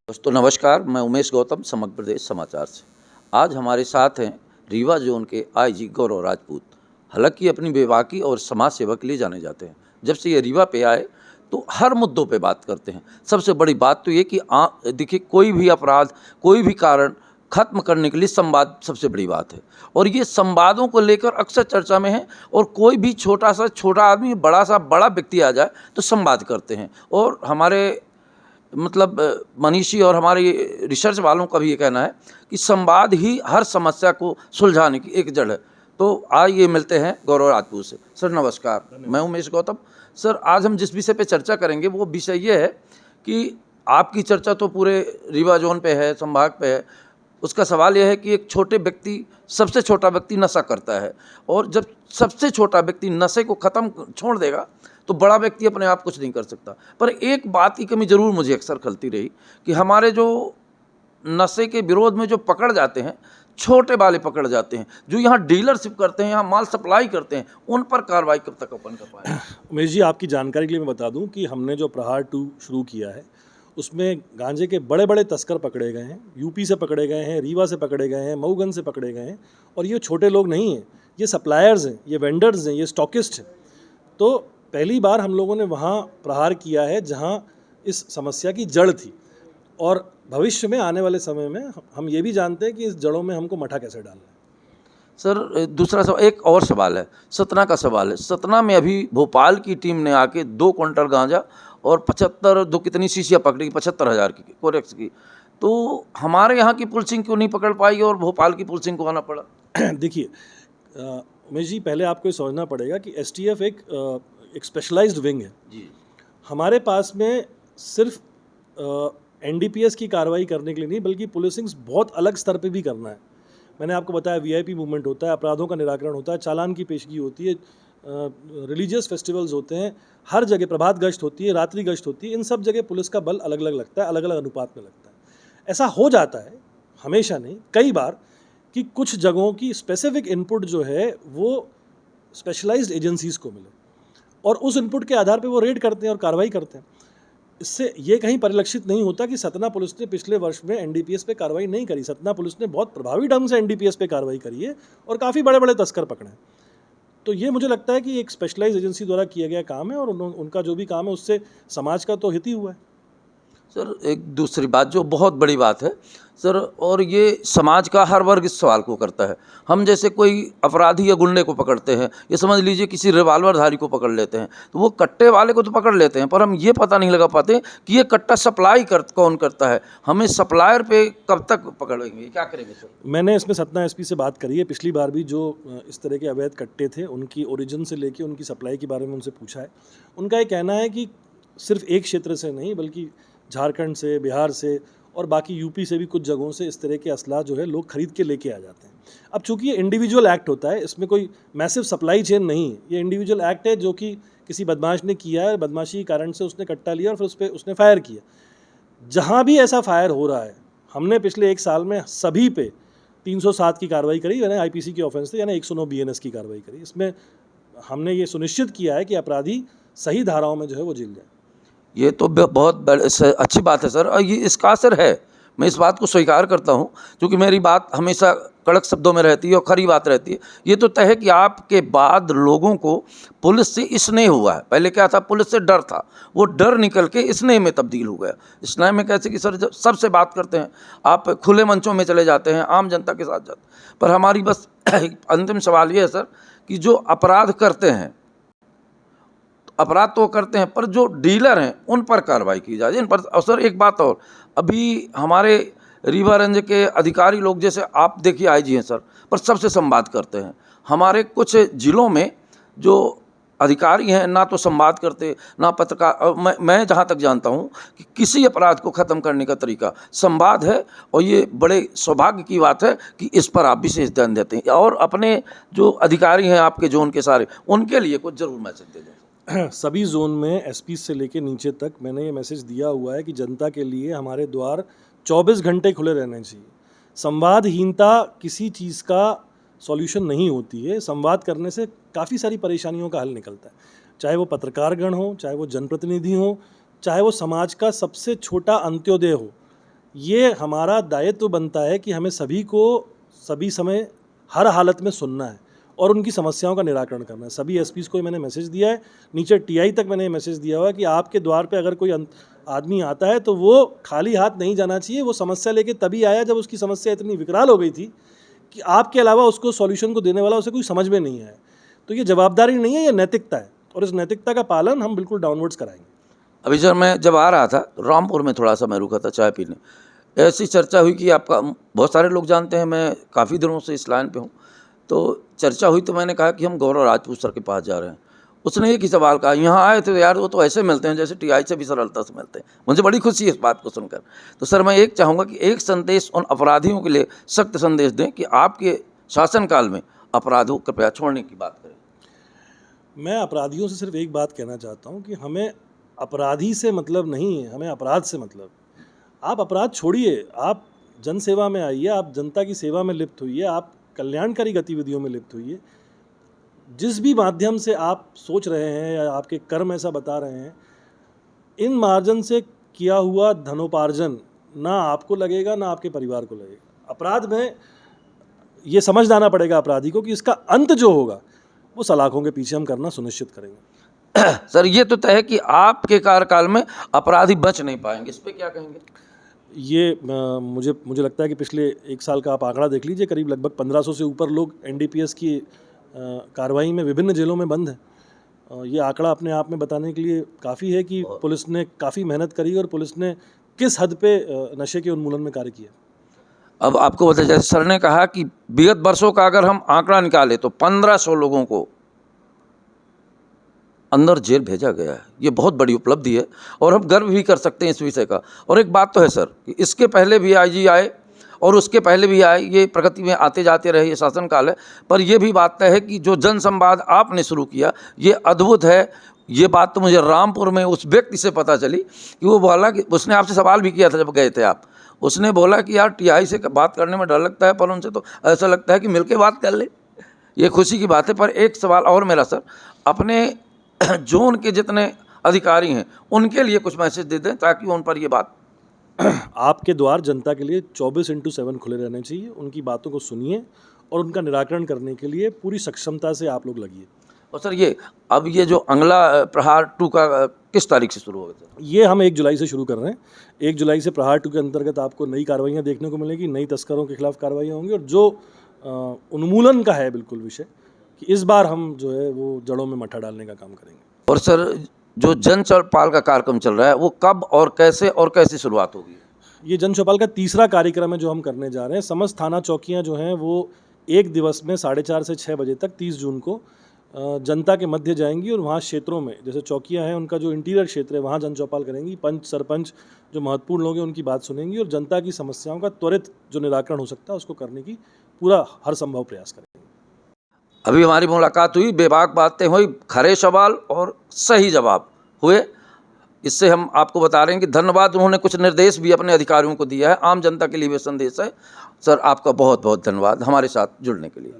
दोस्तों नमस्कार, मैं उमेश गौतम समग्र प्रदेश समाचार से। आज हमारे साथ हैं रीवा जोन के आईजी गौरव राजपूत। हालांकि अपनी बेबाकी और समाज सेवा के लिए जाने जाते हैं। जब से ये रीवा पे आए तो हर मुद्दों पे बात करते हैं। सबसे बड़ी बात तो ये कि देखिए, कोई भी अपराध, कोई भी कारण खत्म करने के लिए संवाद सबसे बड़ी बात है और ये संवादों को लेकर अक्सर चर्चा में है। और कोई भी छोटा सा छोटा आदमी, बड़ा सा बड़ा व्यक्ति आ जाए तो संवाद करते हैं। और हमारे मतलब मनीषी और हमारे रिसर्च वालों का भी ये कहना है कि संवाद ही हर समस्या को सुलझाने की एक जड़ है। तो आइए मिलते हैं गौरव राजपूत से। सर नमस्कार, मैं उमेश गौतम। सर, आज हम जिस विषय पे चर्चा करेंगे वो विषय ये है कि आपकी चर्चा तो पूरे रीवा जोन पे है, संभाग पे है। उसका सवाल यह है कि एक छोटे व्यक्ति, सबसे छोटा व्यक्ति नशा करता है और जब सबसे छोटा व्यक्ति नशे को ख़त्म छोड़ देगा तो बड़ा व्यक्ति अपने आप कुछ नहीं कर सकता। पर एक बात की कमी ज़रूर मुझे अक्सर खलती रही कि हमारे जो नशे के विरोध में जो पकड़ जाते हैं, छोटे वाले पकड़ जाते हैं, जो यहाँ डीलरशिप करते हैं, यहाँ माल सप्लाई करते हैं, उन पर कार्रवाई कब तक अपन कर पाएंगे? उमेश जी, आपकी जानकारी के लिए मैं बता दूं कि हमने जो प्रहार 2 शुरू किया है उसमें गांजे के बड़े बड़े तस्कर पकड़े गए हैं। यूपी से पकड़े गए हैं, रीवा से पकड़े गए हैं, मऊगंज से पकड़े गए हैं। और ये छोटे लोग नहीं हैं, ये सप्लायर्स हैं, ये वेंडर्स हैं, ये स्टॉकिस्ट हैं। तो पहली बार हम लोगों ने वहाँ प्रहार किया है जहाँ इस समस्या की जड़ थी। और भविष्य में आने वाले समय में हम ये भी जानते हैं कि इस जड़ों में हमको मठा कैसे डालना है। सर, दूसरा सवाल, एक और सवाल है, सतना का सवाल है। सतना में अभी भोपाल की टीम ने आके 2 क्विंटल गांजा और 75 दो कितनी शीशियाँ पकड़ी, 75,000 की कोरेक्स की। तो हमारे यहाँ की पुलिसिंग क्यों नहीं पकड़ पाई और भोपाल की पुलिसिंग को आना पड़ा? देखिए उमेश जी, पहले आपको ये समझना पड़ेगा कि एसटीएफ एक स्पेशलाइज्ड विंग है जी। हमारे पास में। सिर्फ एनडीपीएस की कार्रवाई करने के लिए नहीं, बल्कि पुलिसिंग बहुत अलग स्तर पे भी करना है। मैंने आपको बताया वीआईपी मूवमेंट होता है, अपराधों का निराकरण होता है, चालान की पेशगी होती है, रिलीजियस फेस्टिवल्स होते हैं, हर जगह प्रभात गश्त होती है, रात्रि गश्त होती है। इन सब जगह पुलिस का बल अलग अलग लगता है, अलग अलग अनुपात में लगता है। ऐसा हो जाता है, हमेशा नहीं, कई बार, कि कुछ जगहों की स्पेसिफिक इनपुट जो है वो स्पेशलाइज्ड एजेंसीज को मिले और उस इनपुट के आधार पे वो रेड करते हैं और कार्रवाई करते हैं। इससे ये कहीं परिलक्षित नहीं होता कि सतना पुलिस ने पिछले वर्ष में एनडीपीएस पे कार्रवाई नहीं करी। सतना पुलिस ने बहुत प्रभावी ढंग से एनडीपीएस पे कार्रवाई करी है और काफ़ी बड़े बड़े तस्कर पकड़े हैं। तो ये मुझे लगता है कि एक स्पेशलाइज एजेंसी द्वारा किया गया काम है और उनका जो भी काम है उससे समाज का तो हित ही हुआ है। सर, एक दूसरी बात जो बहुत बड़ी बात है सर, और ये समाज का हर वर्ग इस सवाल को करता है। हम जैसे कोई अपराधी या गुंडे को पकड़ते हैं, ये समझ लीजिए किसी रिवाल्वरधारी को पकड़ लेते हैं, तो वो कट्टे वाले को तो पकड़ लेते हैं, पर हम ये पता नहीं लगा पाते कि ये कट्टा सप्लाई कौन करता है। हमें सप्लायर पे कब तक पकड़ेंगे, क्या करेंगे सर? मैंने इसमें सतना एसपी से बात करी है। पिछली बार भी जो इस तरह के अवैध कट्टे थे, उनकी ओरिजिन से लेके उनकी सप्लाई के बारे में उनसे पूछा है। उनका ये कहना है कि सिर्फ एक क्षेत्र से नहीं, बल्कि झारखंड से, बिहार से और बाकी यूपी से भी कुछ जगहों से इस तरह के असला जो है लोग खरीद के लेके आ जाते हैं। अब चूंकि ये इंडिविजुअल एक्ट होता है, इसमें कोई मैसिव सप्लाई चेन नहीं है। ये इंडिविजुअल एक्ट है जो कि किसी बदमाश ने किया है, बदमाशी के कारण से उसने कट्टा लिया और फिर उस पर उसने फायर किया। जहाँ भी ऐसा फायर हो रहा है, हमने पिछले 1 साल में सभी पे 307 की कार्रवाई करी, यानी आईपीसी की ऑफेंस थे, यानी 109 बीएनएस की कार्रवाई करी। इसमें हमने ये सुनिश्चित किया है कि अपराधी सही धाराओं में जो है वो जेल जाए। ये तो बहुत अच्छी बात है सर, और ये इसका असर है। मैं इस बात को स्वीकार करता हूँ, क्योंकि मेरी बात हमेशा कड़क शब्दों में रहती है और खरी बात रहती है। ये तो तय है कि आपके बाद लोगों को पुलिस से स्नेह हुआ है। पहले क्या था, पुलिस से डर था, वो डर निकल के स्नेह में तब्दील हो गया। स्नेह में कैसे कि सर, जब सबसे बात करते हैं, आप खुले मंचों में चले जाते हैं, आम जनता के साथ जाते हैं। पर हमारी बस अंतिम सवाल ये है सर कि जो अपराध करते हैं, अपराध तो करते हैं, पर जो डीलर हैं उन पर कार्रवाई की जाए, इन पर। और सर एक बात और, अभी हमारे रीवा रेंज के अधिकारी लोग, जैसे आप देखिए आईजी हैं सर, पर सबसे संवाद करते हैं। हमारे कुछ जिलों में जो अधिकारी हैं ना तो संवाद करते, ना पत्रकार। मैं जहाँ तक जानता हूँ कि किसी अपराध को ख़त्म करने का तरीका संवाद है, और ये बड़े सौभाग्य की बात है कि इस पर आप विशेष ध्यान देते हैं। और अपने जो अधिकारी हैं आपके जोन के सारे, उनके लिए कुछ ज़रूर मैसेज दे दें। सभी जोन में एसपी से लेके नीचे तक मैंने ये मैसेज दिया हुआ है कि जनता के लिए हमारे द्वार 24 घंटे खुले रहने चाहिए। संवादहीनता किसी चीज़ का सॉल्यूशन नहीं होती है। संवाद करने से काफ़ी सारी परेशानियों का हल निकलता है, चाहे वो पत्रकारगण हो, चाहे वो जनप्रतिनिधि हो, चाहे वो समाज का सबसे छोटा अंत्योदय हो। ये हमारा दायित्व बनता है कि हमें सभी को सभी समय हर हालत में सुनना है और उनकी समस्याओं का निराकरण करना है। सभी एसपीज को मैंने मैसेज दिया है, नीचे टीआई तक मैंने मैसेज दिया हुआ है कि आपके द्वार पे अगर कोई आदमी आता है तो वो खाली हाथ नहीं जाना चाहिए। वो समस्या लेके तभी आया जब उसकी समस्या इतनी विकराल हो गई थी कि आपके अलावा उसको सॉल्यूशन को देने वाला उसे कोई समझ में नहीं आया। तो ये जवाबदारी नहीं है, ये नैतिकता है और इस नैतिकता का पालन हम बिल्कुल डाउनवर्ड्स कराएंगे। अभी सर मैं जब आ रहा था रामपुर में थोड़ा सा मैं रुका था चाय पीने, ऐसी चर्चा हुई कि आपका बहुत सारे लोग जानते हैं, मैं काफ़ी दिनों से इस लाइन पे हूँ, तो चर्चा हुई तो मैंने कहा कि हम गौरव राजपूत सर के पास जा रहे हैं। उसने एक ही सवाल कहा, यहाँ आए थे यार वो तो ऐसे मिलते हैं जैसे टीआई से भी सरलता से मिलते हैं। मुझे बड़ी खुशी है इस बात को सुनकर। तो सर मैं एक चाहूँगा कि एक संदेश उन अपराधियों के लिए सख्त संदेश दें कि आपके शासनकाल में अपराधों को कृपया छोड़ने की बात करें। मैं अपराधियों से सिर्फ एक बात कहना चाहता हूँ कि हमें अपराधी से मतलब नहीं है, हमें अपराध से मतलब। आप अपराध छोड़िए, आप जन सेवा में आइए, आप जनता की सेवा में लिप्त होइए, आप कल्याणकारी गतिविधियों में लिप्त होइए। जिस भी माध्यम से आप सोच रहे हैं या आपके कर्म ऐसा बता रहे हैं, इन मार्जन से किया हुआ धनोपार्जन ना आपको लगेगा ना आपके परिवार को लगेगा। अपराध में ये समझ जाना पड़ेगा अपराधी को कि इसका अंत जो होगा वो सलाखों के पीछे हम करना सुनिश्चित करेंगे। सर ये तो तय है कि आपके कार्यकाल में अपराधी बच नहीं पाएंगे, इस पे क्या कहेंगे? ये मुझे लगता है कि पिछले एक साल का आप आंकड़ा देख लीजिए, करीब लगभग 1500 से ऊपर लोग एनडीपीएस की कार्रवाई में विभिन्न जेलों में बंद हैं। ये आंकड़ा अपने आप में बताने के लिए काफ़ी है कि पुलिस ने काफ़ी मेहनत करी और पुलिस ने किस हद पे नशे के उन्मूलन में कार्य किया। अब आपको बता, जैसे सर ने कहा कि विगत वर्षों का अगर हम आंकड़ा निकालें तो 1500 लोगों को अंदर जेल भेजा गया है। ये बहुत बड़ी उपलब्धि है और हम गर्व भी कर सकते हैं इस विषय का। और एक बात तो है सर कि इसके पहले भी आईजी आए और उसके पहले भी आए, ये प्रगति में आते जाते रहे, ये शासनकाल है। पर यह भी बात तय है कि जो जन संवाद आपने शुरू किया ये अद्भुत है। ये बात तो मुझे रामपुर में उस व्यक्ति से पता चली कि वो बोला कि उसने आपसे सवाल भी किया था जब गए थे आप। उसने बोला कि यार टीआई से बात करने में डर लगता है पर उनसे तो ऐसा लगता है कि मिलके बात कर ले। ये खुशी की बात है। पर एक सवाल और मेरा सर, अपने जोन के जितने अधिकारी हैं उनके लिए कुछ मैसेज दे दें ताकि उन पर ये बात। आपके द्वार जनता के लिए 24/7 खुले रहने चाहिए। उनकी बातों को सुनिए और उनका निराकरण करने के लिए पूरी सक्षमता से आप लोग लगिए। और सर ये अब ये जो अगला प्रहार 2 का किस तारीख से शुरू होगा सर? ये हम 1 जुलाई से शुरू कर रहे हैं। 1 जुलाई से प्रहार 2 के अंतर्गत आपको नई कार्रवाइयाँ देखने को मिलेगी, नई तस्करों के खिलाफ कार्रवाइयाँ होंगी और जो उन्मूलन का है बिल्कुल विषय कि इस बार हम जो है वो जड़ों में मट्ठा डालने का काम करेंगे। और सर जो जन चौपाल का कार्यक्रम चल रहा है वो कब और कैसे शुरुआत होगी? ये जन चौपाल का तीसरा कार्यक्रम है जो हम करने जा रहे हैं। समस्त थाना चौकियाँ जो हैं वो एक दिवस में 4:30 से 6 बजे तक 30 जून को जनता के मध्य जाएंगी और वहाँ क्षेत्रों में जैसे चौकियाँ हैं उनका जो इंटीरियर क्षेत्र है वहाँ जन चौपाल करेंगी। पंच सरपंच जो महत्वपूर्ण लोग हैं उनकी बात सुनेंगी और जनता की समस्याओं का त्वरित जो निराकरण हो सकता है उसको करने की पूरा हर संभव प्रयास करेंगे। अभी हमारी मुलाकात हुई, बेबाक बातें हुई, खरे सवाल और सही जवाब हुए। इससे हम आपको बता रहे हैं कि धन्यवाद। उन्होंने कुछ निर्देश भी अपने अधिकारियों को दिया है, आम जनता के लिए भी संदेश है। सर आपका बहुत बहुत धन्यवाद हमारे साथ जुड़ने के लिए।